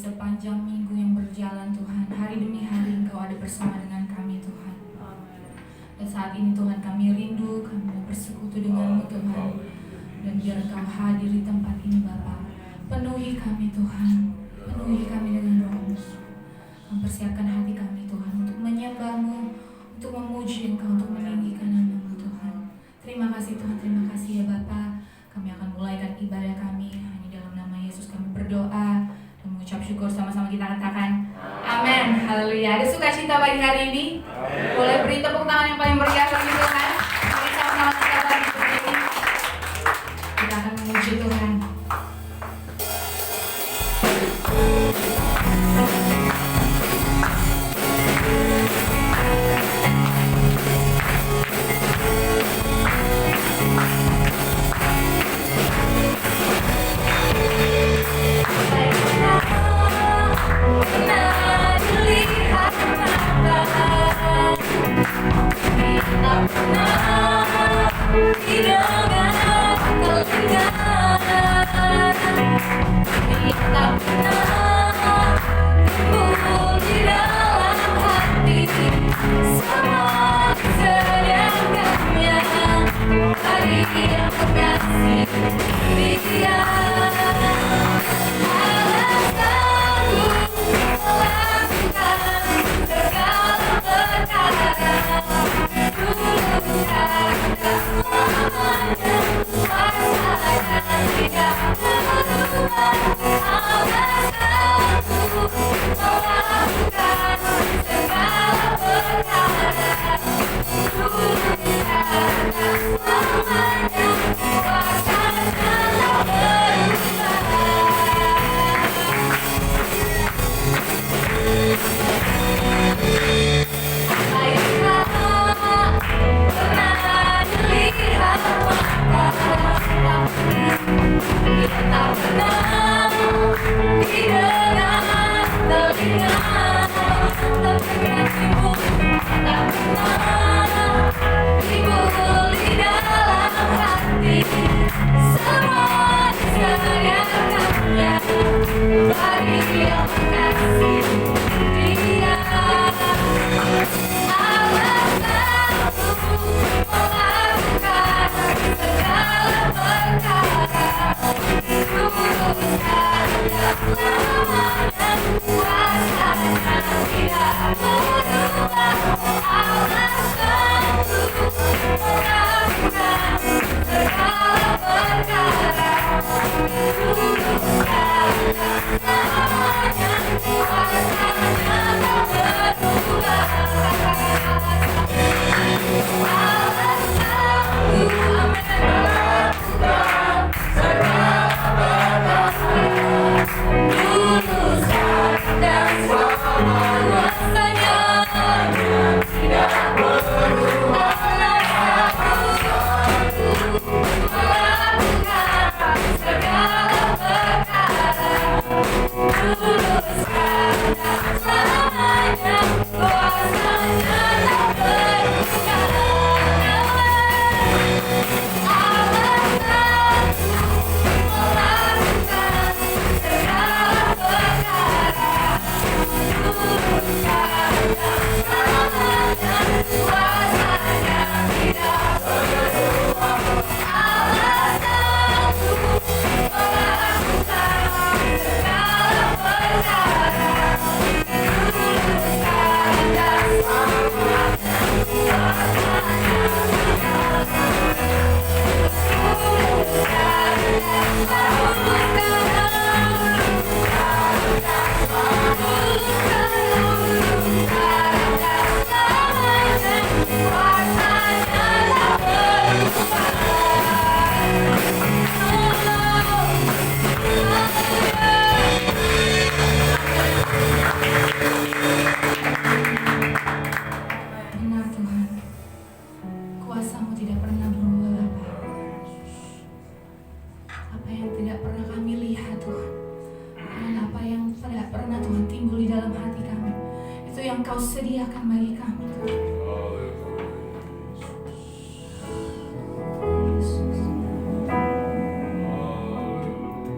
sepanjang minggu yang berjalan Tuhan, hari demi hari Engkau ada bersama dengan kami Tuhan. Dan saat ini Tuhan kami rindu, kami mau bersekutu dengan-Mu Tuhan. Dan biar Engkau hadir di tempat ini Bapa. Penuhi kami Tuhan, penuhi kami dengan Roh-Mu. Mempersiapkan hati kami Tuhan untuk menyembah-Mu, untuk memuji Engkau, untuk meninggikan nama-Mu Tuhan. Terima kasih Tuhan, terima kasih ya Bapa. Kami akan mulaikan ibadah kami hanya dalam nama Yesus kami berdoa dan mengucap syukur. Sama-sama kita katakan amin, haleluya. Ada sukacita pagi hari ini? Amen. Boleh beri tepuk tangan yang paling meriah bagi Tuhan. Mari sama-sama kita berdiri. Kita akan memuji Tuhan.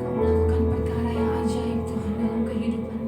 Kau melakukan perkara yang ajaib Tuhan dalam kehidupan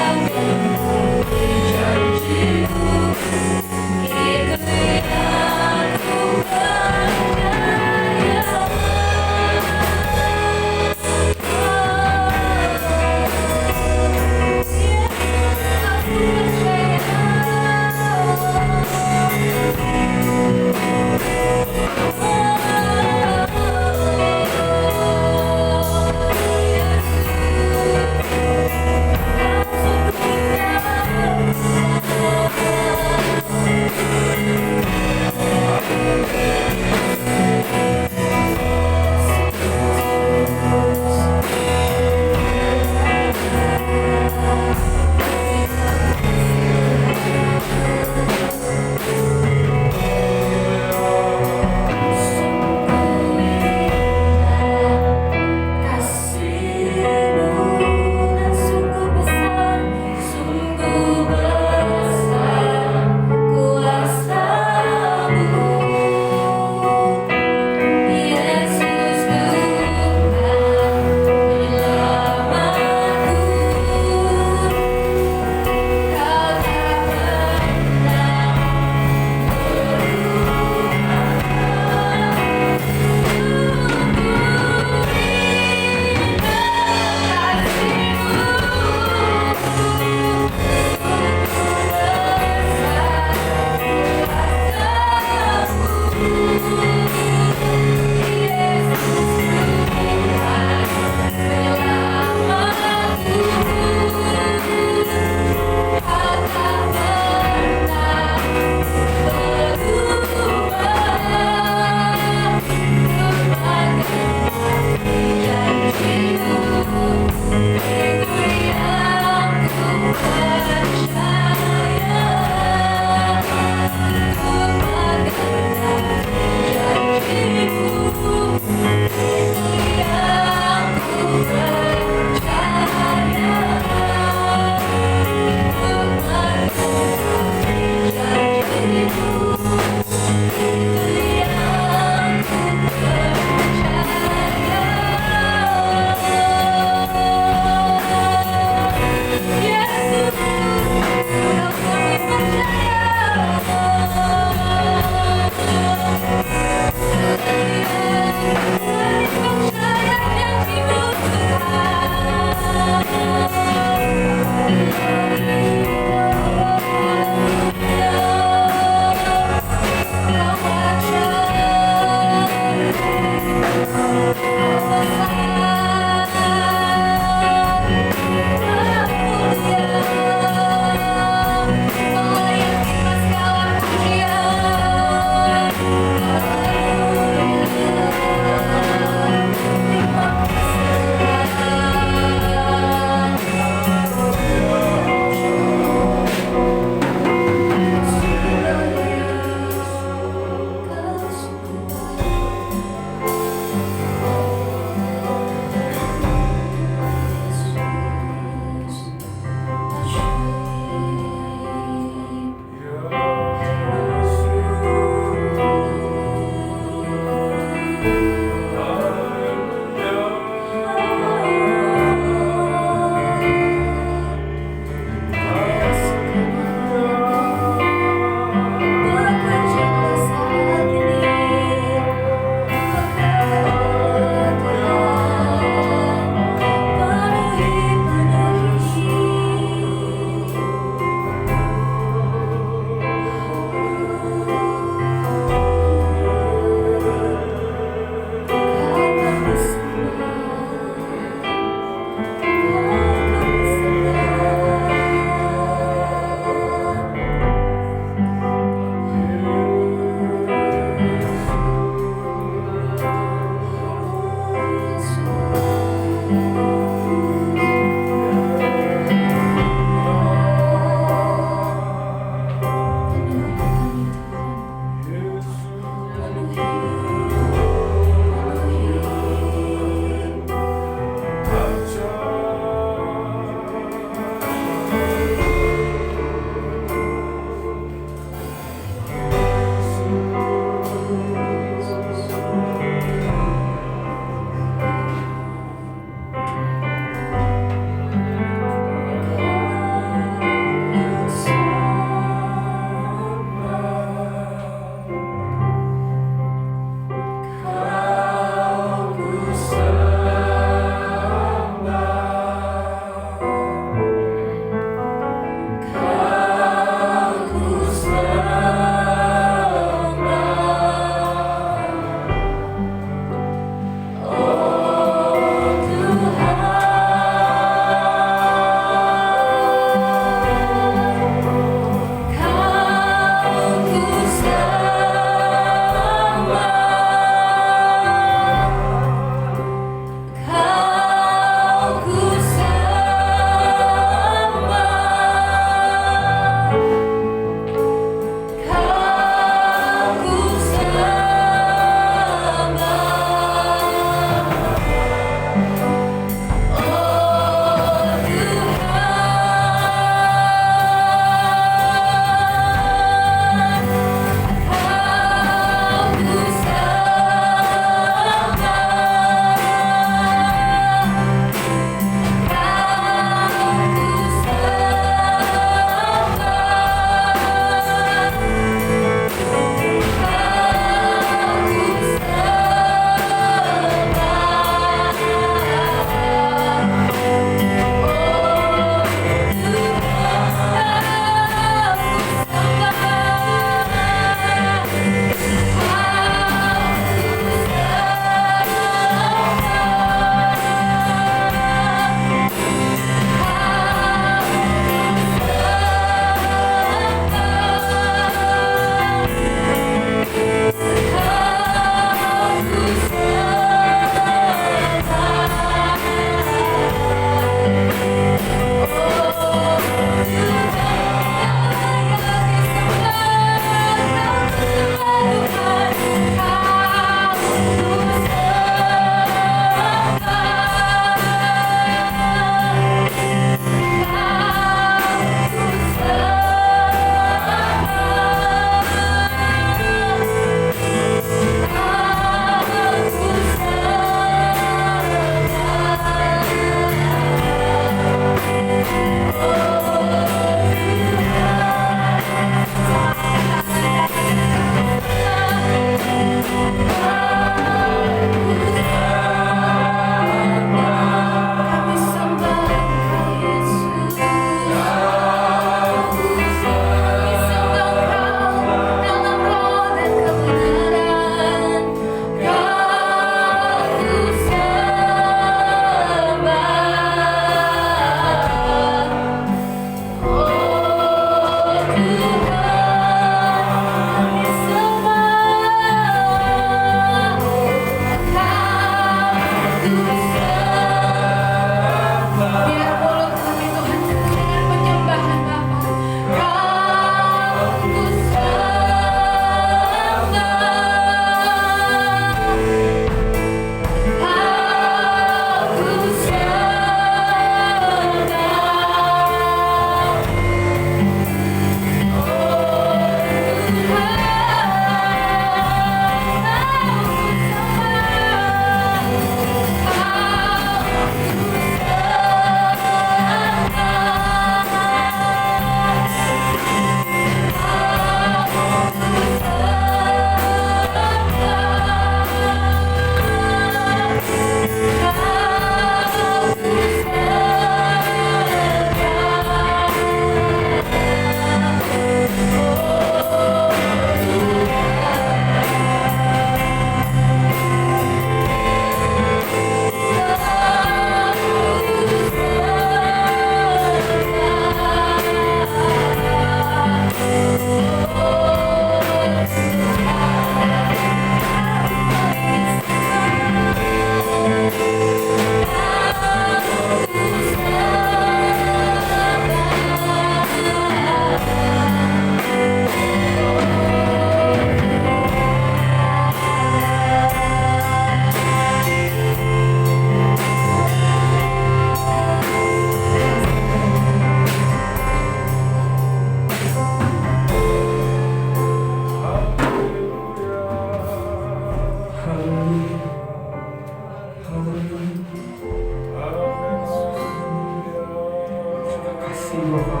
kasih Bapa.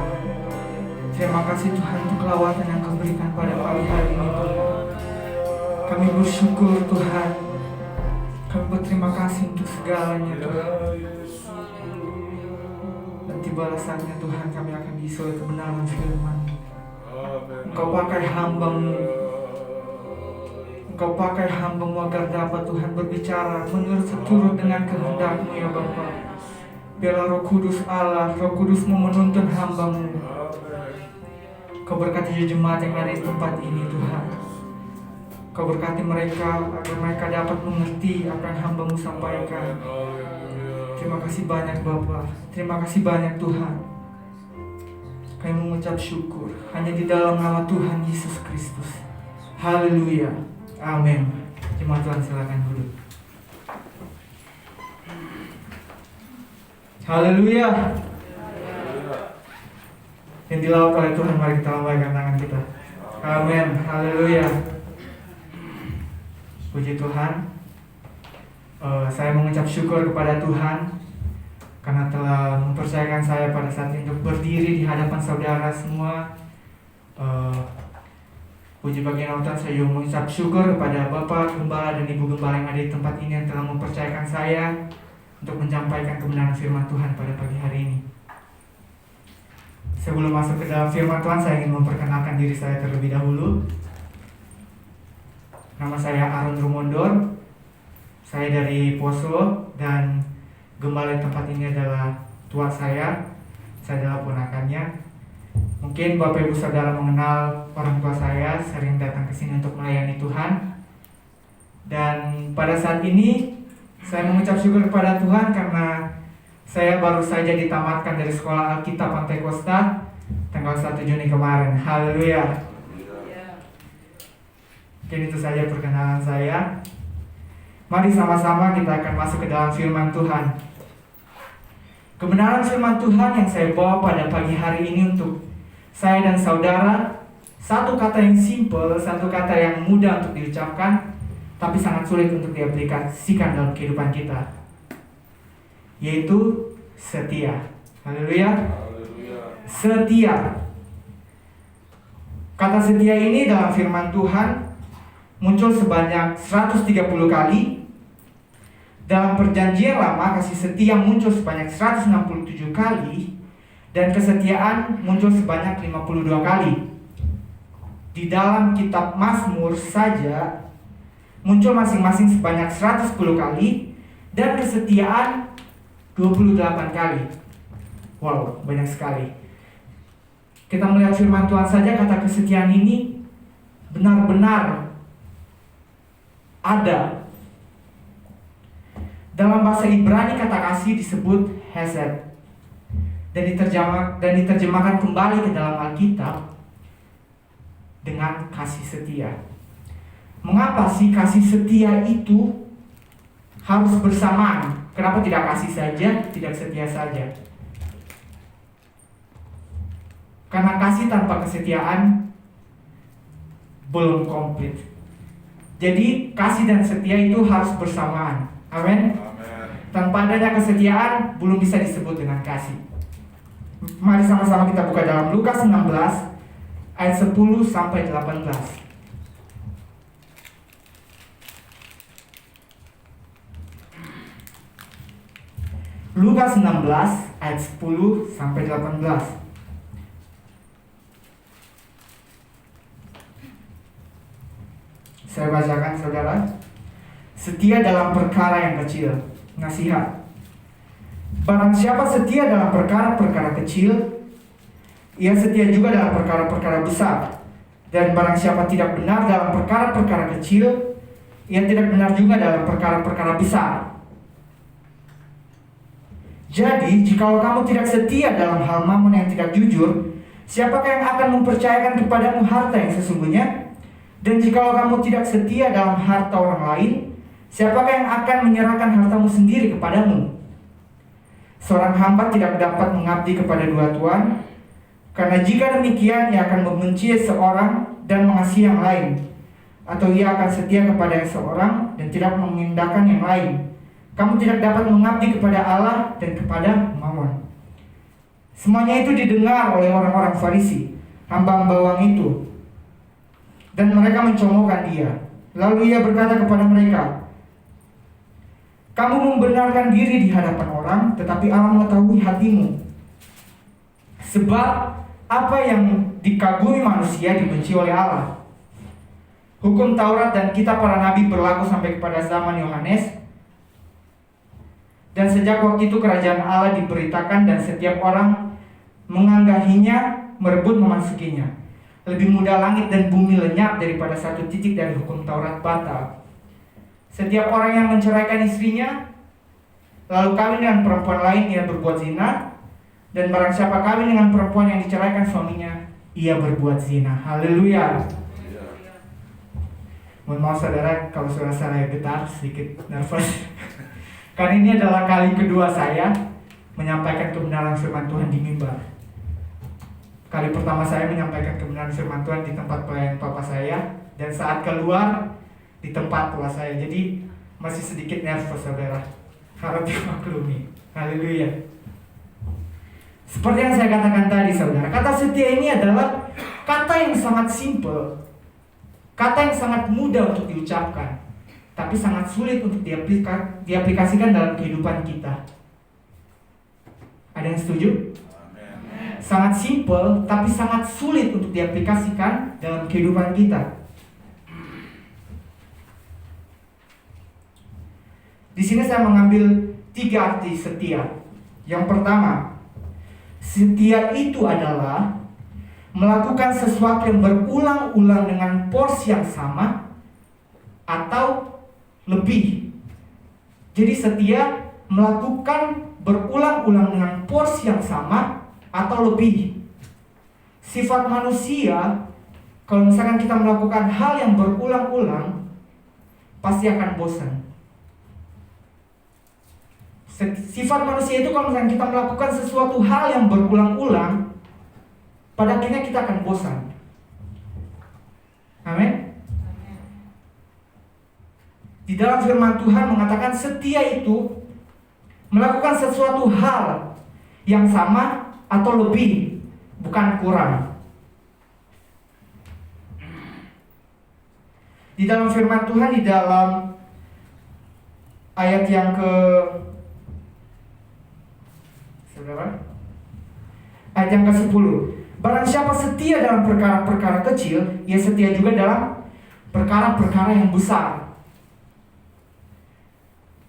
Terima kasih Tuhan untuk lawatan yang Kau berikan pada pagi hari ini Tuhan. Kami bersyukur Tuhan. Kami berterima kasih untuk segalanya Tuhan. Dan tibalah saatnya Tuhan kami akan diisi oleh kebenaran firman. Engkau pakai hamba-Mu. Engkau pakai hamba-Mu agar dapat Tuhan berbicara menurut seturut dengan kehendak-Mu ya Bapa. Biarlah Roh Kudus Allah, Roh Kudus-Mu menuntun hamba-Mu. Kau berkati jemaat yang ada di tempat ini Tuhan. Kau berkati mereka agar mereka dapat mengerti apa yang hamba-Mu sampaikan. Terima kasih banyak Bapa. Terima kasih banyak Tuhan. Kami mengucap syukur hanya di dalam nama Tuhan Yesus Kristus. Haleluya. Amin. Jemaat Tuhan silakan duduk. Haleluya. Yang dilawat oleh Tuhan, mari kita lambaikan tangan kita. Amin. Haleluya. Puji Tuhan. Saya mengucap syukur kepada Tuhan karena telah mempercayakan saya pada saat ini untuk berdiri di hadapan saudara semua. Puji bagian Tuhan, saya juga mengucap syukur kepada Bapak Gembala dan Ibu Gembala yang ada di tempat ini yang telah mempercayakan saya untuk menyampaikan kebenaran firman Tuhan pada pagi hari ini. Sebelum masuk ke dalam firman Tuhan, saya ingin memperkenalkan diri saya terlebih dahulu. Nama saya Aaron Rumondor. Saya dari Poso dan gembala di tempat ini adalah tua saya. Saya adalah ponakannya. Mungkin Bapak Ibu Saudara mengenal orang tua saya, sering datang ke sini untuk melayani Tuhan. Dan pada saat ini saya mengucap syukur kepada Tuhan karena saya baru saja ditamatkan dari sekolah Alkitab Pantai Kosta tanggal 1 Juni kemarin. Haleluya. Mungkin itu saja perkenalan saya. Mari sama-sama kita akan masuk ke dalam firman Tuhan. Kebenaran firman Tuhan yang saya bawa pada pagi hari ini untuk saya dan saudara, satu kata yang simple, satu kata yang mudah untuk diucapkan, tapi sangat sulit untuk diaplikasikan dalam kehidupan kita, yaitu setia. Haleluya. Setia. Kata setia ini dalam firman Tuhan muncul sebanyak 130 kali. Dalam perjanjian lama, kasih setia muncul sebanyak 167 kali. Dan kesetiaan muncul sebanyak 52 kali. Di dalam kitab Mazmur saja muncul masing-masing sebanyak 110 kali. Dan kesetiaan 28 kali. Wow, banyak sekali. Kita melihat firman Tuhan saja, kata kesetiaan ini benar-benar ada. Dalam bahasa Ibrani kata kasih disebut hesed. Dan diterjemahkan kembali ke dalam Alkitab dengan kasih setia. Mengapa sih kasih setia itu harus bersamaan? Kenapa tidak kasih saja, tidak setia saja? Karena kasih tanpa kesetiaan belum komplit. Jadi kasih dan setia itu harus bersamaan. Amin. Tanpa adanya kesetiaan belum bisa disebut dengan kasih. Mari sama-sama kita buka dalam Lukas 16 ayat 10 sampai 18. Lukas 16 ayat 10 sampai 18. Saya bacakan saudara. Setia dalam perkara yang kecil, nasihat. Barang siapa setia dalam perkara-perkara kecil, ia setia juga dalam perkara-perkara besar. Dan barang siapa tidak benar dalam perkara-perkara kecil, ia tidak benar juga dalam perkara-perkara besar. Jadi, jikalau kamu tidak setia dalam hal mamon yang tidak jujur, siapakah yang akan mempercayakan kepadamu harta yang sesungguhnya? Dan jikalau kamu tidak setia dalam harta orang lain, siapakah yang akan menyerahkan hartamu sendiri kepadamu? Seorang hamba tidak dapat mengabdi kepada dua tuan, karena jika demikian ia akan membenci seorang dan mengasihi yang lain, atau ia akan setia kepada yang seorang dan tidak mengindahkan yang lain. Kamu tidak dapat mengabdi kepada Allah dan kepada Mammon. Semuanya itu didengar oleh orang-orang Farisi, hamba-hamba uang itu. Dan mereka mencomokkan dia. Lalu ia berkata kepada mereka, kamu membenarkan diri di hadapan orang, tetapi Allah mengetahui hatimu. Sebab apa yang dikagumi manusia dibenci oleh Allah. Hukum Taurat dan kitab para nabi berlaku sampai kepada zaman Yohanes. Dan sejak waktu itu kerajaan Allah diberitakan dan setiap orang menganggahinya, merebut memasukinya. Lebih mudah langit dan bumi lenyap daripada satu titik dari hukum Taurat batal. Setiap orang yang menceraikan istrinya, lalu kawin dengan perempuan lain, ia berbuat zina. Dan barang siapa kawin dengan perempuan yang diceraikan suaminya, ia berbuat zina. Haleluya. Mohon maaf saudara kalau suara saya getar, sedikit nervous. Karena ini adalah kali kedua saya menyampaikan kebenaran firman Tuhan di mimbar. Kali pertama saya menyampaikan kebenaran firman Tuhan di tempat pelayanan papa saya, dan saat keluar di tempat tua saya. Jadi masih sedikit nervous saudara. Harap dimaklumi. Haleluya. Seperti yang saya katakan tadi saudara, kata setia ini adalah kata yang sangat simple, kata yang sangat mudah untuk diucapkan, tapi sangat sulit untuk diaplikasikan dalam kehidupan kita. Ada yang setuju? Sangat simple, tapi sangat sulit untuk diaplikasikan dalam kehidupan kita. Di sini saya mengambil 3 arti setia. Yang pertama, setia itu adalah melakukan sesuatu yang berulang-ulang dengan porsi yang sama atau lebih. Jadi setia melakukan berulang-ulang dengan porsi yang sama atau lebih. Sifat manusia, kalau misalkan kita melakukan hal yang berulang-ulang, pasti akan bosan. Sifat manusia itu kalau misalkan kita melakukan sesuatu hal yang berulang-ulang, pada akhirnya kita akan bosan. Amin. Di dalam firman Tuhan mengatakan setia itu melakukan sesuatu hal yang sama atau lebih, bukan kurang. Di dalam firman Tuhan, di dalam ayat yang ayat yang ke-10, barang siapa setia dalam perkara-perkara kecil, ia setia juga dalam perkara-perkara yang besar.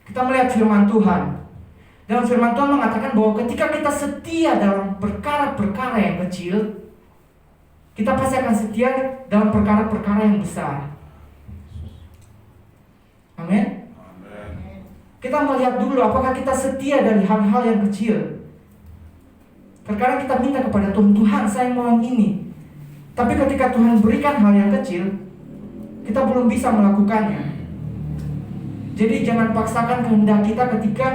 Kita melihat firman Tuhan. Dalam firman Tuhan mengatakan bahwa ketika kita setia dalam perkara-perkara yang kecil, kita pasti akan setia dalam perkara-perkara yang besar. Amin. Kita melihat dulu apakah kita setia dari hal-hal yang kecil. Terkadang kita minta kepada Tuhan, Tuhan saya mau yang ini. Tapi ketika Tuhan berikan hal yang kecil, kita belum bisa melakukannya. Jadi jangan paksakan kehendak kita ketika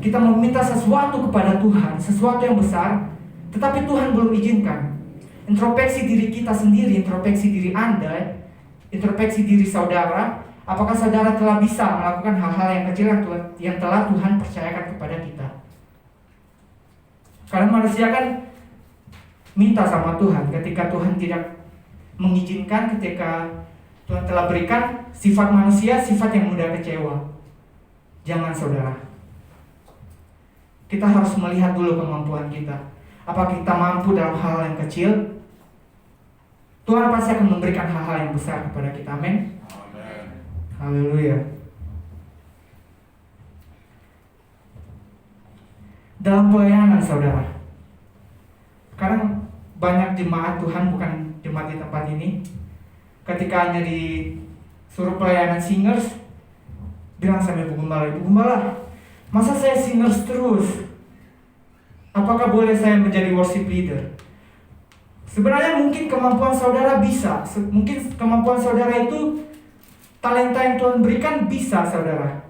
kita meminta sesuatu kepada Tuhan, sesuatu yang besar, tetapi Tuhan belum izinkan. Introspeksi diri kita sendiri, introspeksi diri Anda, introspeksi diri saudara. Apakah saudara telah bisa melakukan hal-hal yang kecil yang telah Tuhan percayakan kepada kita? Karena manusia kan minta sama Tuhan, ketika Tuhan tidak mengizinkan, ketika Tuhan telah berikan, sifat manusia, sifat yang mudah kecewa. Jangan saudara. Kita harus melihat dulu kemampuan kita. Apakah kita mampu dalam hal yang kecil? Tuhan pasti akan memberikan hal-hal yang besar kepada kita. Amin. Haleluya. Dalam pelayanan saudara, sekarang banyak jemaat Tuhan, bukan jemaat di tempat ini, ketika hanya disuruh pelayanan singers, bilang sama Ibu Gembala, masa saya singers terus? Apakah boleh saya menjadi worship leader? Sebenarnya mungkin kemampuan saudara bisa, mungkin kemampuan saudara itu talenta yang Tuhan berikan bisa saudara.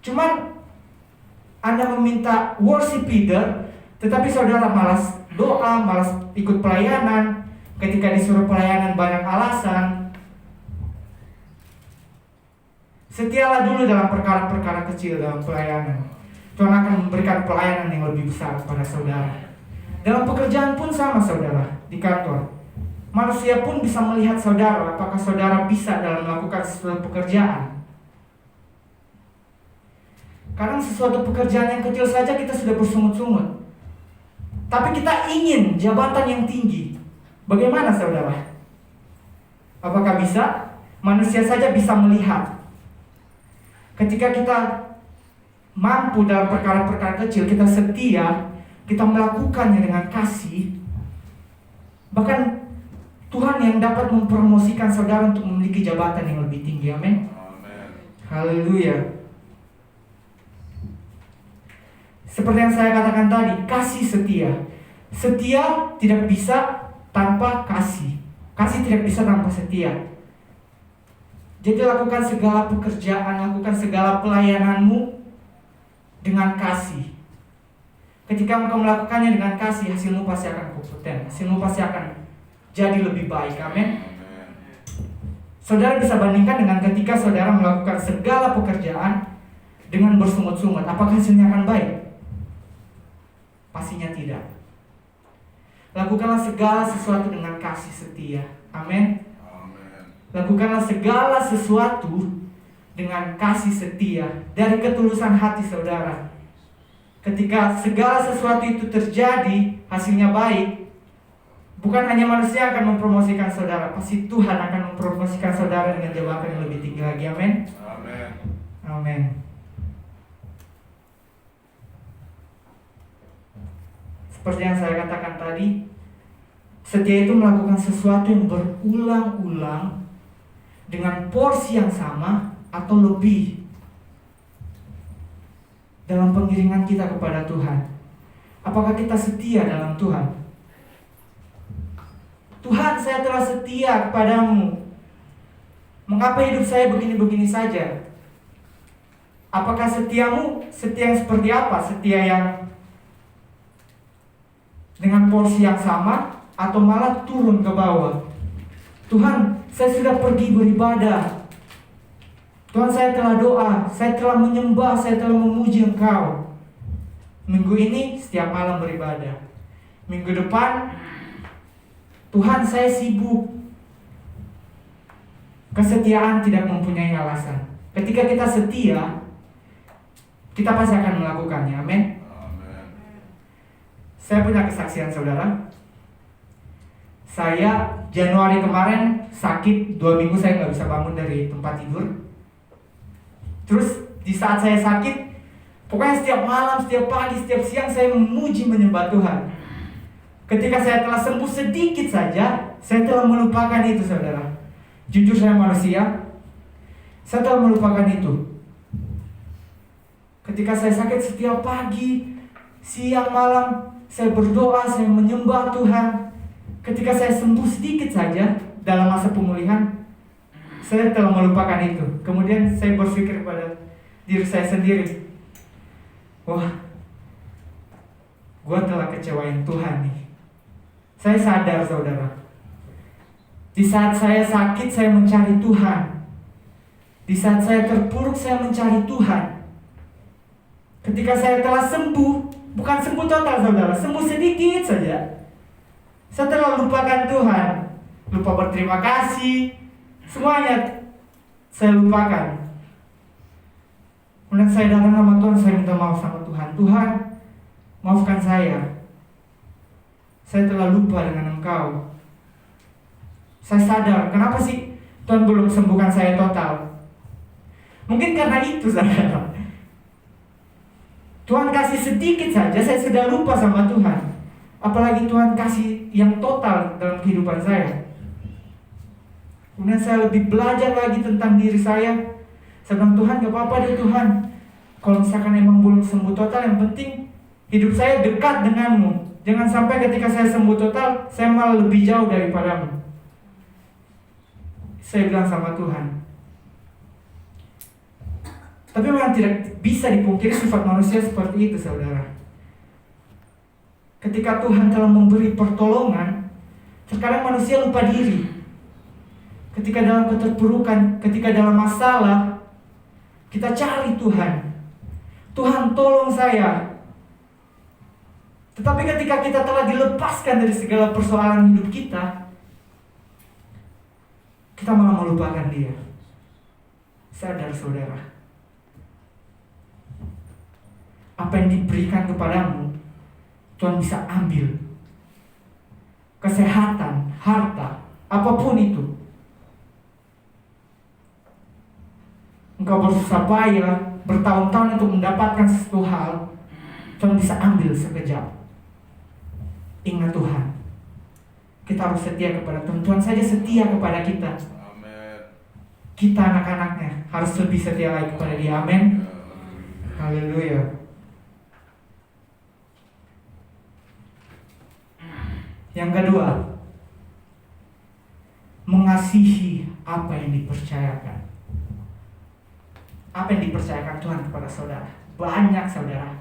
Cuman Anda meminta worship leader, tetapi saudara malas doa, malas ikut pelayanan. Ketika disuruh pelayanan banyak alasan. Setialah dulu dalam perkara-perkara kecil dalam pelayanan. Tuhan akan memberikan pelayanan yang lebih besar kepada saudara. Dalam pekerjaan pun sama saudara, di kantor. Manusia pun bisa melihat saudara, apakah saudara bisa dalam melakukan sesuatu pekerjaan. Kadang sesuatu pekerjaan yang kecil saja kita sudah bersungut-sungut. Tapi kita ingin jabatan yang tinggi. Bagaimana saudara? Apakah bisa? Manusia saja bisa melihat. Ketika kita mampu dalam perkara-perkara kecil, kita setia, kita melakukannya dengan kasih, bahkan Tuhan yang dapat mempromosikan saudara untuk memiliki jabatan yang lebih tinggi. Amin. Haleluya. Seperti yang saya katakan tadi, kasih setia. Setia tidak bisa tanpa kasih. Kasih tidak bisa tanpa setia. Jadi lakukan segala pekerjaan, lakukan segala pelayananmu dengan kasih. Ketika engkau melakukannya dengan kasih, hasilmu pasti akan kompeten. Hasilmu pasti akan jadi lebih baik. Amin. Saudara bisa bandingkan dengan ketika saudara melakukan segala pekerjaan dengan bersungut-sungut. Apakah hasilnya akan baik? Pastinya tidak. Lakukanlah segala sesuatu dengan kasih setia. Amin. Lakukanlah segala sesuatu dengan kasih setia dari ketulusan hati saudara. Ketika segala sesuatu itu terjadi, hasilnya baik, bukan hanya manusia akan mempromosikan saudara, pasti Tuhan akan mempromosikan saudara dengan jabatan yang lebih tinggi lagi. Amin. Amin. Seperti yang saya katakan tadi, setia itu melakukan sesuatu yang berulang-ulang dengan porsi yang sama atau lebih dalam pengiringan kita kepada Tuhan. Apakah kita setia dalam Tuhan? Tuhan, saya telah setia kepadamu. Mengapa hidup saya begini-begini saja? Apakah setiamu setia yang seperti apa? Setia yang dengan porsi yang sama atau malah turun ke bawah? Tuhan, saya sudah pergi beribadah. Tuhan, saya telah doa, saya telah menyembah, saya telah memuji Engkau. Minggu ini setiap malam beribadah. Minggu depan, Tuhan, saya sibuk. Kesetiaan tidak mempunyai alasan. Ketika kita setia, kita pasti akan melakukannya. Amin. Saya punya kesaksian saudara. Saya Januari kemarin sakit 2 minggu, saya nggak bisa bangun dari tempat tidur. Terus di saat saya sakit, pokoknya setiap malam, setiap pagi, setiap siang saya memuji menyembah Tuhan. Ketika saya telah sembuh sedikit saja, saya telah melupakan itu saudara. Jujur saya manusia, saya telah melupakan itu. Ketika saya sakit setiap pagi, siang, malam, saya berdoa, saya menyembah Tuhan. Ketika saya sembuh sedikit saja dalam masa pemulihan, saya telah melupakan itu. Kemudian saya berpikir pada diri saya sendiri, wah, gue telah kecewain Tuhan nih. Saya sadar saudara, di saat saya sakit saya mencari Tuhan. Di saat saya terpuruk saya mencari Tuhan. Ketika saya telah sembuh, bukan sembuh total saudara, sembuh sedikit saja, saya telah lupakan Tuhan. Lupa berterima kasih, semuanya saya lupakan. Kemudian saya datang sama Tuhan, saya minta maaf sama Tuhan. Tuhan, maafkan saya. Saya telah lupa dengan Engkau. Saya sadar, kenapa sih Tuhan belum sembuhkan saya total? Mungkin karena itu saudara. Tuhan kasih sedikit saja, saya sudah lupa sama Tuhan. Apalagi Tuhan kasih yang total dalam kehidupan saya. Kemudian saya lebih belajar lagi tentang diri saya. Saya bilang, Tuhan gak apa-apa deh Tuhan. Kalau misalkan emang belum sembuh total, yang penting hidup saya dekat denganmu. Jangan sampai ketika saya sembuh total, saya malah lebih jauh daripadamu. Saya bilang sama Tuhan. Tapi memang tidak bisa dipungkiri sifat manusia seperti itu saudara. Ketika Tuhan telah memberi pertolongan, terkadang manusia lupa diri. Ketika dalam keterpurukan, ketika dalam masalah, kita cari Tuhan. Tuhan tolong saya. Tetapi ketika kita telah dilepaskan dari segala persoalan hidup kita malah melupakan Dia. Sadar saudara, apa yang diberikan kepadamu Tuhan bisa ambil. Kesehatan, harta, apapun itu. Engkau bersusah payah bertahun-tahun untuk mendapatkan sesuatu hal, Tuhan bisa ambil sekejap. Ingat Tuhan, kita harus setia kepada Tuhan. Tuhan saja setia kepada kita. Amen. Kita anak-anaknya harus lebih setia lagi kepada Dia. Amin. Haleluya. Yang kedua, mengasihi apa yang dipercayakan. Apa yang dipercayakan Tuhan kepada saudara? Banyak saudara.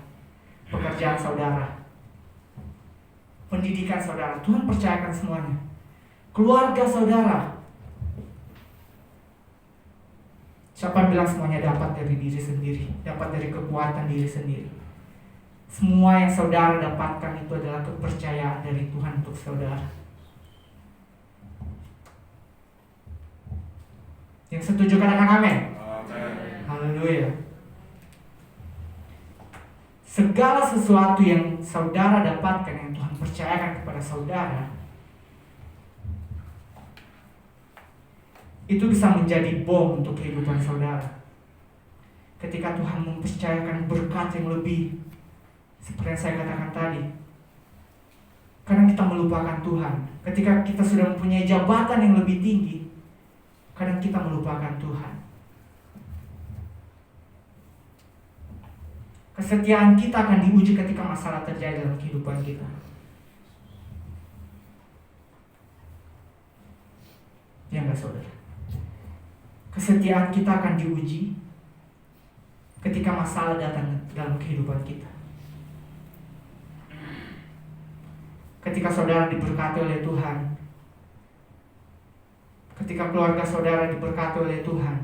Pekerjaan saudara, pendidikan saudara, Tuhan percayakan semuanya. Keluarga saudara, siapa yang bilang semuanya dapat dari diri sendiri, dapat dari kekuatan diri sendiri? Semua yang saudara dapatkan itu adalah kepercayaan dari Tuhan untuk saudara. Yang setuju katakan amin. Haleluya. Segala sesuatu yang saudara dapatkan, yang Tuhan percayakan kepada saudara, itu bisa menjadi bom untuk kehidupan saudara. Ketika Tuhan mempercayakan berkat yang lebih, seperti yang saya katakan tadi, kadang kita melupakan Tuhan. Ketika kita sudah mempunyai jabatan yang lebih tinggi, kadang kita melupakan Tuhan. Kesetiaan kita akan diuji ketika masalah terjadi dalam kehidupan kita. Ya enggak saudara? Kesetiaan kita akan diuji ketika masalah datang dalam kehidupan kita. Ketika saudara diberkati oleh Tuhan, ketika keluarga saudara diberkati oleh Tuhan,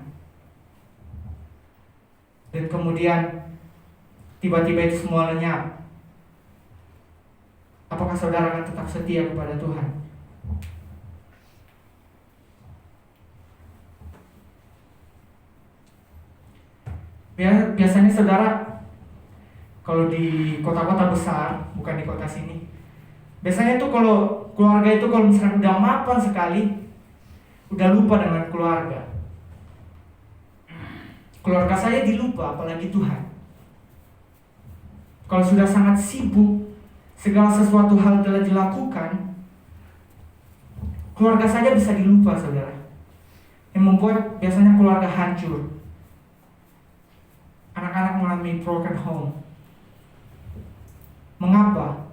dan kemudian tiba-tiba itu semua lenyap, apakah saudara akan tetap setia kepada Tuhan? Biasanya saudara, kalau di kota-kota besar, bukan di kota sini, biasanya tuh kalau keluarga itu kalau misalnya udah mapan sekali, udah lupa dengan keluarga. Keluarga saya dilupa, apalagi Tuhan. Kalau sudah sangat sibuk, segala sesuatu hal telah dilakukan, keluarga saja bisa dilupa saudara. Yang membuat biasanya keluarga hancur. Anak-anak mengalami broken home. Mengapa?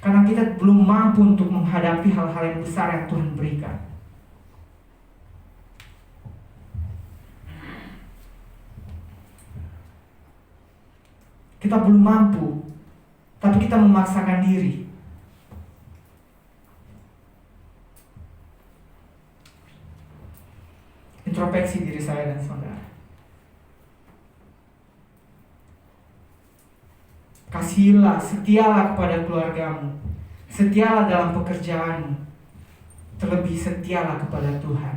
Karena kita belum mampu untuk menghadapi hal-hal yang besar yang Tuhan berikan. Kita belum mampu, tapi kita memaksakan diri. Introspeksi diri saya dan saudara. Kasihilah, setialah kepada keluargamu, setialah dalam pekerjaanmu, terlebih setialah kepada Tuhan.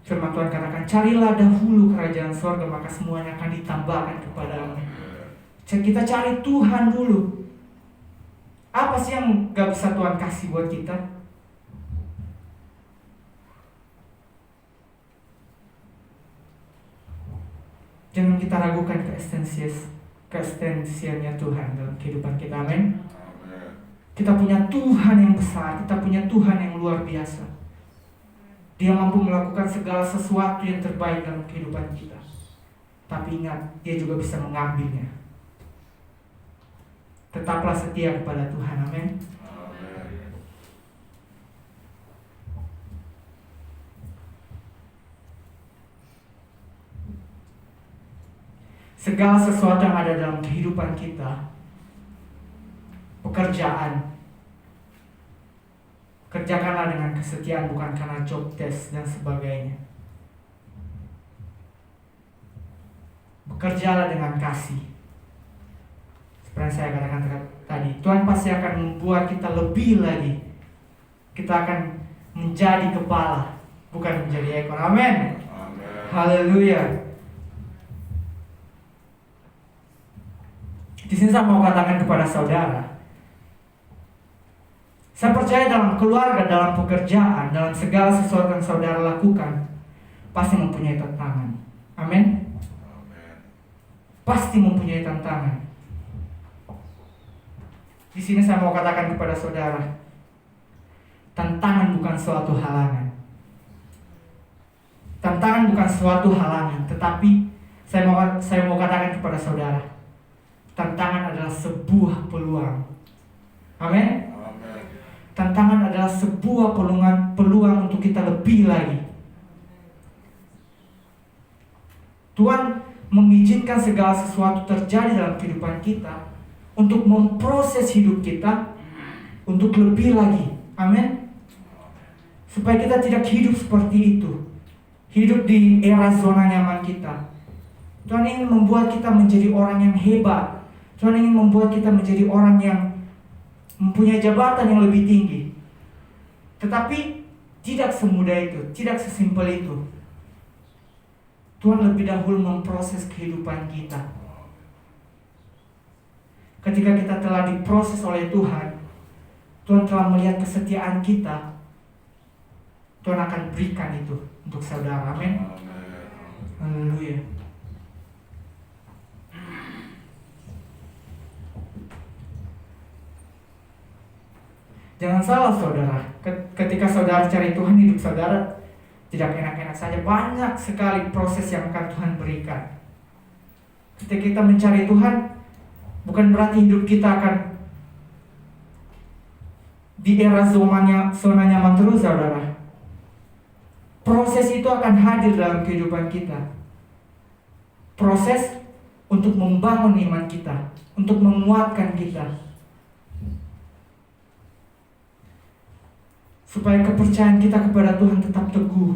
Firman Tuhan katakan, carilah dahulu kerajaan sorga, maka semuanya akan ditambahkan kepadamu. Kita cari Tuhan dulu. Apa sih yang gak bisa Tuhan kasih buat kita? Jangan kita ragukan keesensialnya Tuhan dalam kehidupan kita, amin. Kita punya Tuhan yang besar, kita punya Tuhan yang luar biasa. Dia mampu melakukan segala sesuatu yang terbaik dalam kehidupan kita. Tapi ingat, Dia juga bisa mengambilnya. Tetaplah setia kepada Tuhan, amin. Segala sesuatu yang ada dalam kehidupan kita, pekerjaan, kerjakanlah dengan kesetiaan, bukan karena job test dan sebagainya. kerjalah dengan kasih. Seperti yang saya katakan tadi, Tuhan pasti akan membuat kita lebih lagi. Kita akan menjadi kepala, bukan menjadi ekor. Amin. Haleluya. Di sini saya mau katakan kepada saudara, saya percaya dalam keluarga, dalam pekerjaan, dalam segala sesuatu yang saudara lakukan, pasti mempunyai tantangan. Amin. Pasti mempunyai tantangan. Di sini saya mau katakan kepada saudara, tantangan bukan suatu halangan. Tantangan bukan suatu halangan, tetapi saya mau katakan kepada saudara, tantangan adalah sebuah peluang. Amin. Tantangan adalah sebuah peluang untuk kita lebih lagi. Tuhan mengizinkan segala sesuatu terjadi dalam kehidupan kita untuk memproses hidup kita untuk lebih lagi. Amin. Supaya kita tidak hidup seperti itu, hidup di era zona nyaman kita. Tuhan ingin membuat kita menjadi orang yang hebat. Tuhan ingin membuat kita menjadi orang yang mempunyai jabatan yang lebih tinggi. Tetapi tidak semudah itu, tidak sesimpel itu. Tuhan lebih dahulu memproses kehidupan kita. Ketika kita telah diproses oleh Tuhan, Tuhan telah melihat kesetiaan kita, Tuhan akan berikan itu untuk saudara. Amin. Haleluya. Jangan salah saudara, ketika saudara cari Tuhan, hidup saudara tidak enak-enak saja. Banyak sekali proses yang akan Tuhan berikan. Ketika kita mencari Tuhan, bukan berarti hidup kita akan di era zona nyaman terus saudara. Proses itu akan hadir dalam kehidupan kita. Proses untuk membangun iman kita, untuk menguatkan kita, supaya kepercayaan kita kepada Tuhan tetap teguh.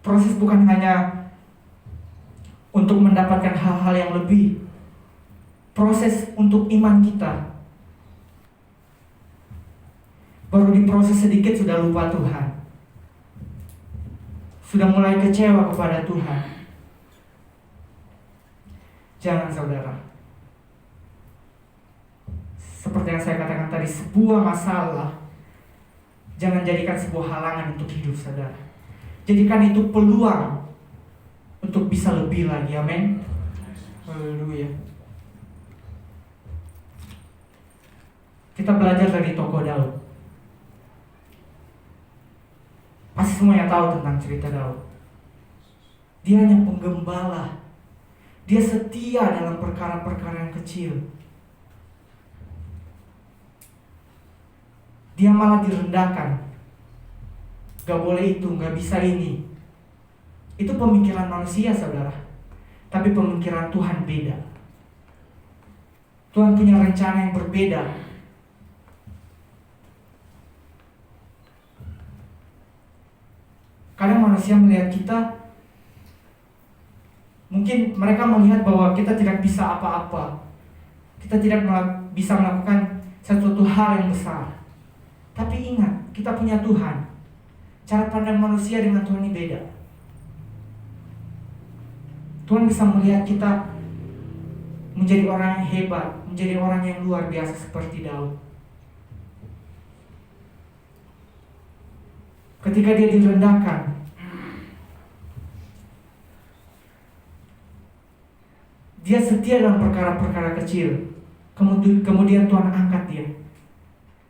Proses bukan hanya untuk mendapatkan hal-hal yang lebih. Proses untuk iman kita. Baru diproses sedikit sudah lupa Tuhan. Sudah mulai kecewa kepada Tuhan. Jangan saudara. Seperti yang saya katakan tadi, sebuah masalah jangan jadikan sebuah halangan untuk hidup saudara. Jadikan itu peluang untuk bisa lebih lagi. Amin. Haleluya. Kita belajar dari tokoh Daud. Pasti semuanya tahu tentang cerita Daud. Dia hanya penggembala. Dia setia dalam perkara-perkara yang kecil. Dia malah direndahkan. Gak boleh itu, gak bisa ini. Itu pemikiran manusia saudara. Tapi pemikiran Tuhan beda. Tuhan punya rencana yang berbeda. Kadang manusia melihat kita, mungkin mereka melihat bahwa kita tidak bisa apa-apa. Kita tidak bisa melakukan sesuatu hal yang besar. Tapi ingat, kita punya Tuhan. Cara pandang manusia dengan Tuhan ini beda. Tuhan bisa melihat kita menjadi orang yang hebat, menjadi orang yang luar biasa seperti Daud. Ketika dia direndahkan, dia setia dalam perkara-perkara kecil. Kemudian Tuhan angkat dia.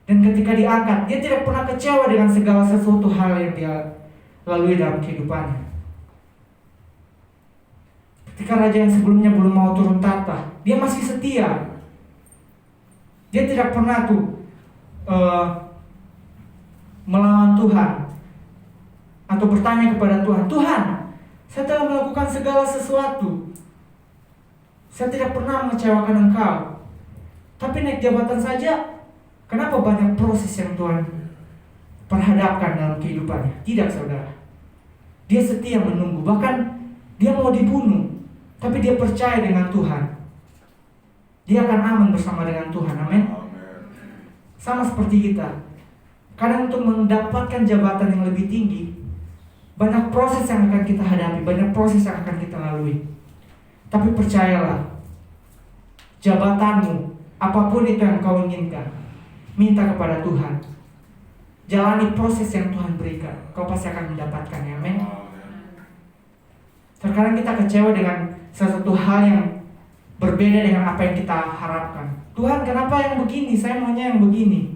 Dan ketika diangkat, dia tidak pernah kecewa dengan segala sesuatu hal yang dia lalui dalam kehidupannya. Ketika raja yang sebelumnya belum mau turun tahta, dia masih setia. Dia tidak pernah melawan Tuhan atau bertanya kepada Tuhan, Tuhan, saya telah melakukan segala sesuatu. Saya tidak pernah mengecewakan Engkau. Tapi naik jabatan saja, kenapa banyak proses yang Tuhan perhadapkan dalam kehidupannya? Tidak saudara. Dia setia menunggu, bahkan dia mau dibunuh, tapi dia percaya dengan Tuhan. Dia akan aman bersama dengan Tuhan. Amin. Sama seperti kita. Kadang untuk mendapatkan jabatan yang lebih tinggi, banyak proses yang akan kita hadapi, banyak proses yang akan kita lalui. Tapi percayalah, jabatanmu, apapun itu yang kau inginkan, minta kepada Tuhan. Jalani proses yang Tuhan berikan, kau pasti akan mendapatkannya. Amin. Terkadang kita kecewa dengan sesuatu hal yang berbeda dengan apa yang kita harapkan. Tuhan, kenapa yang begini? Saya maunya yang begini.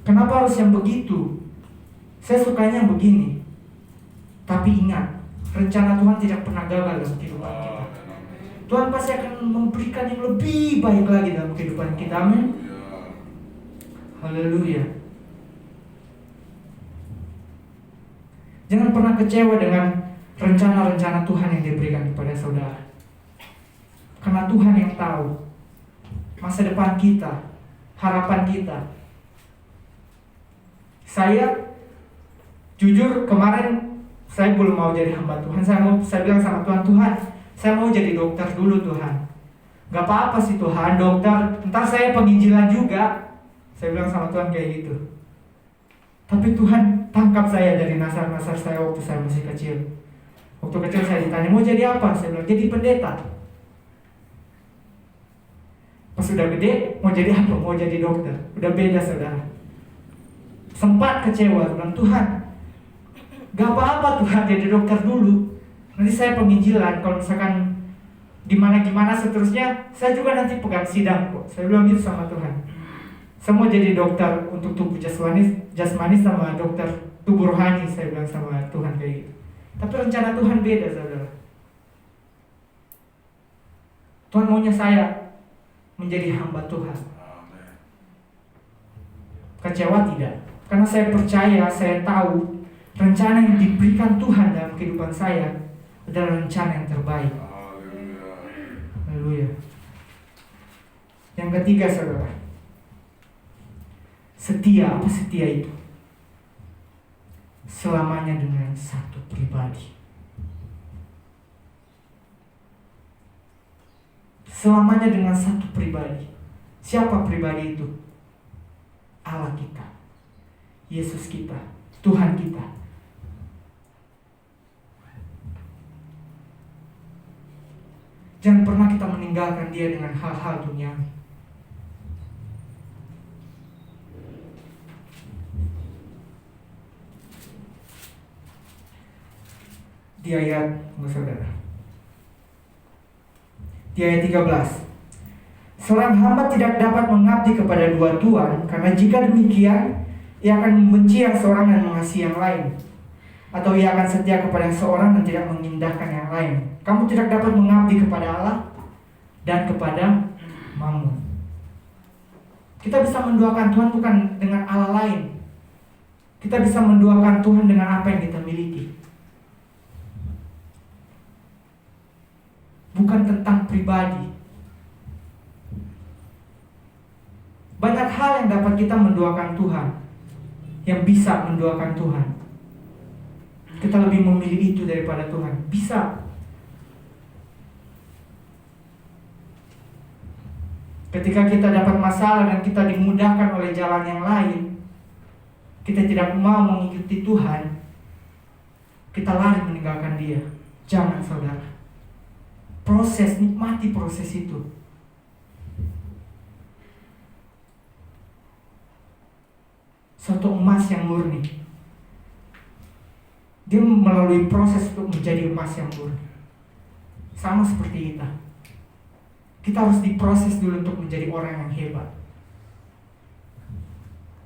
Kenapa harus yang begitu? Saya sukanya yang begini. Tapi ingat, rencana Tuhan tidak pernah gagal dalam kehidupan kita. Tuhan pasti akan memberikan yang lebih baik lagi dalam kehidupan kita. Amin. Haleluya. Jangan pernah kecewa dengan rencana-rencana Tuhan yang diberikan kepada saudara. Karena Tuhan yang tahu masa depan kita, harapan kita. Saya jujur kemarin saya belum mau jadi hamba Tuhan. Saya bilang sama Tuhan, Tuhan, saya mau jadi dokter dulu Tuhan. Gak apa-apa sih Tuhan, dokter, ntar saya penginjilan juga. Saya bilang sama Tuhan kayak gitu. Tapi Tuhan tangkap saya dari nasar-nasar saya waktu saya masih kecil. Waktu kecil saya ditanya, mau jadi apa? Saya bilang, jadi pendeta. Pas sudah gede, mau jadi apa? Mau jadi dokter. Udah beda saudara. Sempat kecewa, bilang, Tuhan, gak apa-apa Tuhan jadi dokter dulu. Nanti saya penginjilan, kalau misalkan gimana-gimana seterusnya, saya juga nanti pegang sidang kok. Saya bilang gitu sama Tuhan. Saya mau jadi dokter untuk tubuh jasmani sama dokter tubuh rohani, saya bilang sama Tuhan kayak gitu. Tapi rencana Tuhan beda saudara. Tuhan maunya saya menjadi hamba Tuhan. Kecewa tidak? Karena saya percaya, saya tahu rencana yang diberikan Tuhan dalam kehidupan saya adalah rencana yang terbaik. Haleluya. Yang ketiga saudara, setia. Apa setia itu? Selamanya dengan satu pribadi. Selamanya dengan satu pribadi. Siapa pribadi itu? Allah kita, Yesus kita, Tuhan kita. Jangan pernah kita meninggalkan Dia dengan hal-hal duniawi. Di ayat, saudara, di ayat 13, seorang hamba tidak dapat mengabdi kepada dua tuan, karena jika demikian ia akan membenci yang seorang dan mengasihi yang lain, atau ia akan setia kepada yang seorang dan tidak mengindahkan yang lain. Kamu tidak dapat mengabdi kepada Allah dan kepada Mammon. Kita bisa menduakan Tuhan bukan dengan Allah lain. Kita bisa menduakan Tuhan dengan apa yang kita miliki. Bukan tentang pribadi. Banyak hal yang dapat kita menduakan Tuhan, yang bisa menduakan Tuhan. Kita lebih memilih itu daripada Tuhan. Bisa. Ketika kita dapat masalah dan kita dimudahkan oleh jalan yang lain, kita tidak mau mengikuti Tuhan, kita lari meninggalkan Dia. Jangan saudara. Proses, nikmati proses itu. Suatu emas yang murni, dia melalui proses untuk menjadi emas yang murni. Sama seperti kita. Kita harus diproses dulu untuk menjadi orang yang hebat.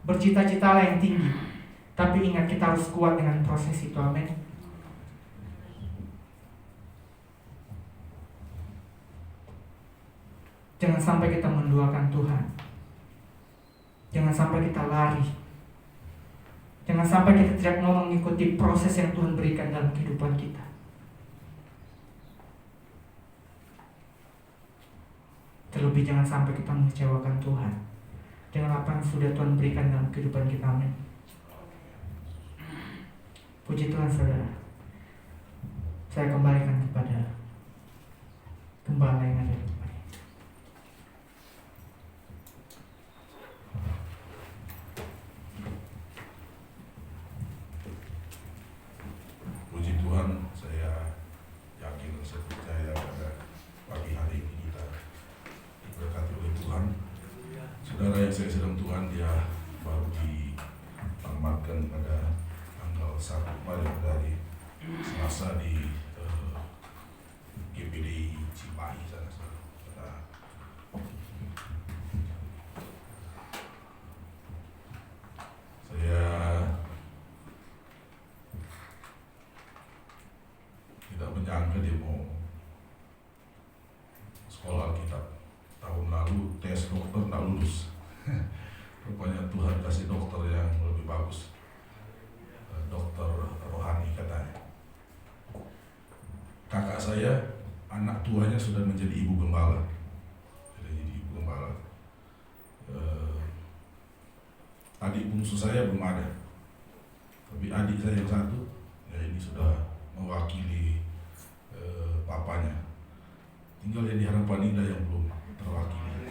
Bercita-citalah yang tinggi, tapi ingat kita harus kuat dengan proses itu. Amin. Jangan sampai kita menduakan Tuhan. Jangan sampai kita lari. Jangan sampai kita tidak mau mengikuti proses yang Tuhan berikan dalam kehidupan kita. Terlebih jangan sampai kita mengecewakan Tuhan dengan apa yang sudah Tuhan berikan dalam kehidupan kita. Amin. Puji Tuhan saudara. Saya kembalikan kepada gembala yang ada di depan. Puji Tuhan, saya yakin dan saya percaya pada pagi hari ini kita diberkati oleh Tuhan. Saudara yang saya sedang Tuhan, dia baru dialamatkan pada tanggal 1 Maret dari Selasa di GPD Cimahi sana. Saya tidak menyangka dia mau sekolah Alkitab. Tahun lalu tes dokter tidak lulus. Rupanya Tuhan kasih dokter yang lebih bagus, dokter rohani katanya. Kakak saya, anak tuanya sudah menjadi ibu gembala. Adik bungsu saya belum ada, tapi adik saya yang satu, ya ini sudah mewakili papanya. Tinggal yang di Harapan Indah yang belum terwakili.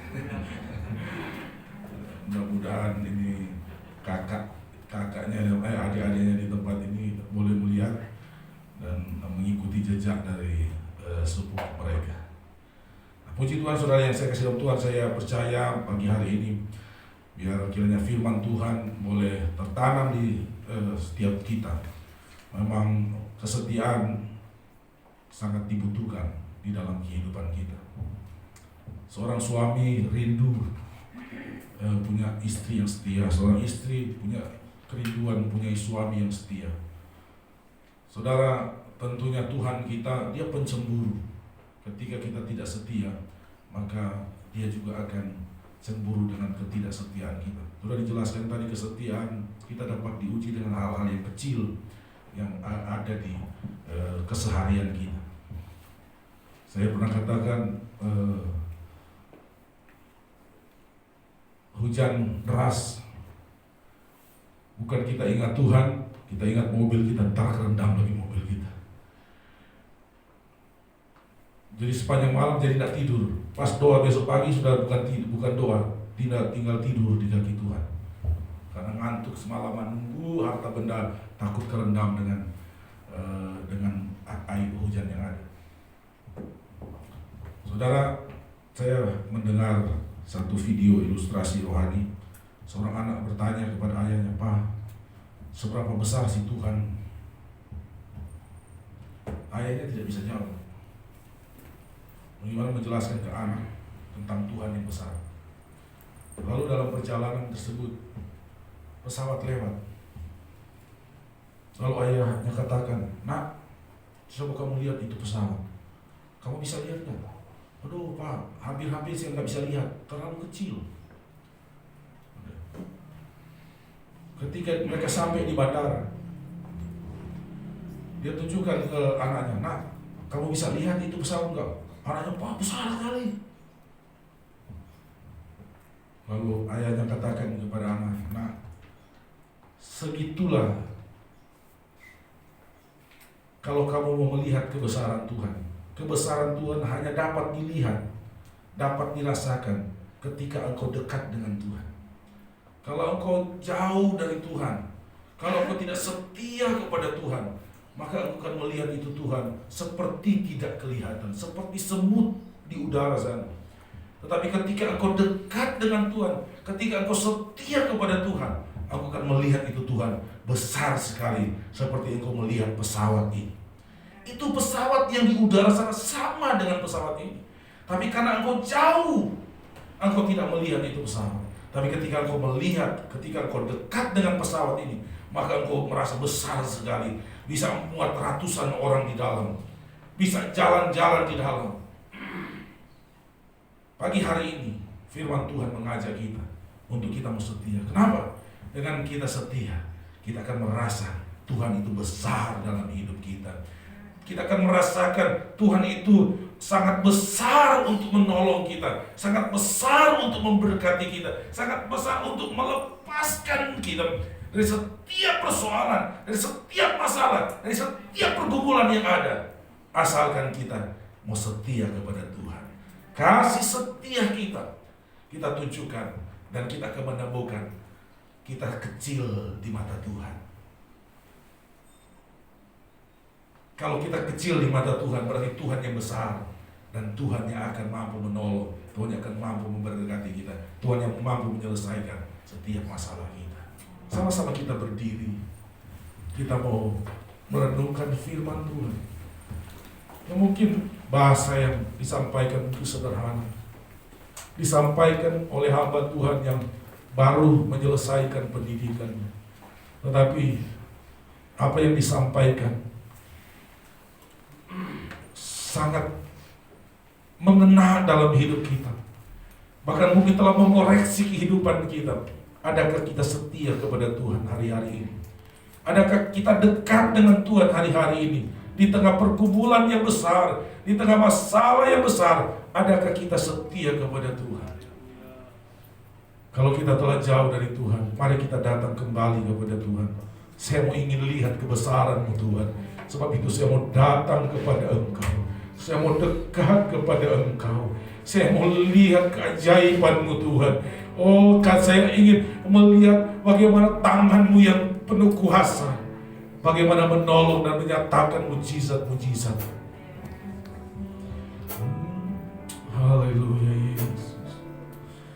Mudah-mudahan ini kakaknya, adik-adiknya di tempat ini boleh melihat dan mengikuti jejak dari sepupu mereka. Nah, puji Tuhan, saudara yang saya kasih dalam Tuhan, saya percaya pagi hari ini biar kiranya firman Tuhan boleh tertanam di setiap kita. Memang kesetiaan sangat dibutuhkan di dalam kehidupan kita. Seorang suami rindu punya istri yang setia, seorang istri punya kerinduan punya suami yang setia. Saudara, tentunya Tuhan kita, dia pencemburu. Ketika kita tidak setia, maka dia juga akan cemburu dengan ketidaksetiaan kita. Sudah dijelaskan tadi, kesetiaan kita dapat diuji dengan hal-hal yang kecil yang ada di keseharian kita. Saya pernah katakan, hujan deras, bukan kita ingat Tuhan, kita ingat mobil kita, ntar kerendam lagi mobil kita. Jadi sepanjang malam jadi tidak tidur. Pas doa besok pagi sudah bukan doa, tinggal tidur di kaki Tuhan. Karena ngantuk semalaman nunggu harta benda, takut kerendam dengan air hujan yang ada. Saudara, saya mendengar satu video ilustrasi rohani. Seorang anak bertanya kepada ayahnya, "Pak, seberapa besar sih Tuhan?" Ayahnya tidak bisa jawab. Bagaimana menjelaskan ke anak tentang Tuhan yang besar. Lalu dalam perjalanan tersebut, pesawat lewat. Lalu ayahnya katakan, "Nak, coba kamu lihat itu pesawat. Kamu bisa lihat nggak?" "Aduh Pak, hampir-hampir saya nggak bisa lihat, terlalu kecil." Ketika mereka sampai di bandara, dia tunjukkan ke anaknya, "Nak, kamu bisa lihat itu pesawat nggak?" Anaknya, "Pak, besar sekali." Lalu ayahnya katakan kepada anaknya, "Nah, segitulah kalau kamu mau melihat kebesaran Tuhan. Kebesaran Tuhan hanya dapat dilihat, dapat dirasakan ketika engkau dekat dengan Tuhan. Kalau engkau jauh dari Tuhan, kalau engkau tidak setia kepada Tuhan, maka engkau akan melihat itu Tuhan seperti tidak kelihatan, seperti semut di udara sana. Tetapi ketika engkau dekat dengan Tuhan, ketika engkau setia kepada Tuhan, engkau akan melihat itu Tuhan besar sekali, seperti engkau melihat pesawat ini. Itu pesawat yang di udara sana sama dengan pesawat ini. Tapi karena engkau jauh, engkau tidak melihat itu pesawat. Tapi ketika engkau melihat, ketika engkau dekat dengan pesawat ini, maka engkau merasa besar sekali, bisa memuat ratusan orang di dalam, bisa jalan-jalan di dalam. Pagi hari ini firman Tuhan mengajak kita untuk kita setia. Kenapa? Dengan kita setia, kita akan merasa Tuhan itu besar dalam hidup kita. Kita akan merasakan Tuhan itu sangat besar untuk menolong kita, sangat besar untuk memberkati kita, sangat besar untuk melepaskan kita dari setiap persoalan, dari setiap masalah, dari setiap pergumulan yang ada. asalkan kita mau setia kepada Tuhan. Kasih setia kita tunjukkan, dan kita akan menemukan kita kecil di mata Tuhan. Kalau kita kecil di mata Tuhan, berarti Tuhan yang besar, dan Tuhan yang akan mampu menolong, Tuhan yang akan mampu memberkati kita, Tuhan yang mampu menyelesaikan setiap masalah kita. Sama-sama kita berdiri, kita mau merenungkan firman Tuhan. Ya, mungkin bahasa yang disampaikan itu sederhana, disampaikan oleh hamba Tuhan yang baru menyelesaikan pendidikannya, tetapi apa yang disampaikan sangat mengena dalam hidup kita, bahkan mungkin telah mengoreksi kehidupan kita. Adakah kita setia kepada Tuhan hari-hari ini? Adakah kita dekat dengan Tuhan hari-hari ini? Di tengah pergumulan yang besar, di tengah masalah yang besar, adakah kita setia kepada Tuhan? Kalau kita telah jauh dari Tuhan, mari kita datang kembali kepada Tuhan. Saya mau ingin lihat kebesaran-Mu Tuhan. Sebab itu saya mau datang kepada Engkau. Saya mau dekat kepada Engkau. Saya mau lihat keajaiban-Mu Tuhan. Oh, saya ingin melihat bagaimana tangan-Mu yang penuh kuasa, bagaimana menolong dan menyatakan mujizat-mujizat.